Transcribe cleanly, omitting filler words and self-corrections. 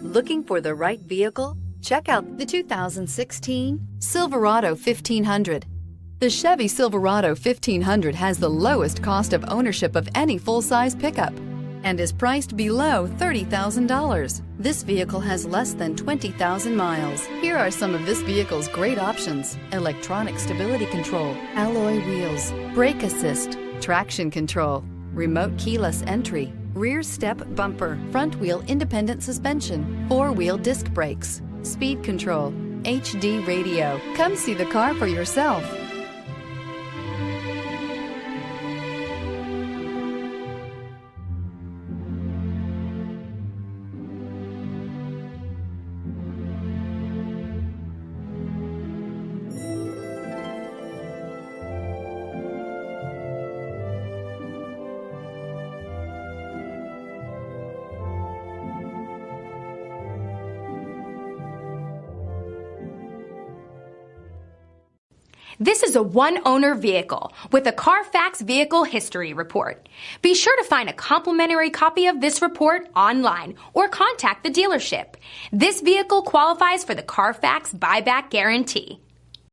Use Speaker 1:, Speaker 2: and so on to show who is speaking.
Speaker 1: Looking for the right vehicle? Check out the 2016 Silverado 1500. The Chevy Silverado 1500 has the lowest cost of ownership of any full-size pickup and is priced below $30,000. This vehicle has less than 20,000 miles. Here are some of this vehicle's great options: electronic stability control, alloy wheels, brake assist, traction control, remote keyless entry, rear step bumper, front wheel independent suspension, four-wheel disc brakes, speed control, HD radio. Come see the car for yourself.
Speaker 2: This is a one-owner vehicle with a Carfax Vehicle History Report. Be sure to find a complimentary copy of this report online or contact the dealership. This vehicle qualifies for the Carfax Buyback Guarantee.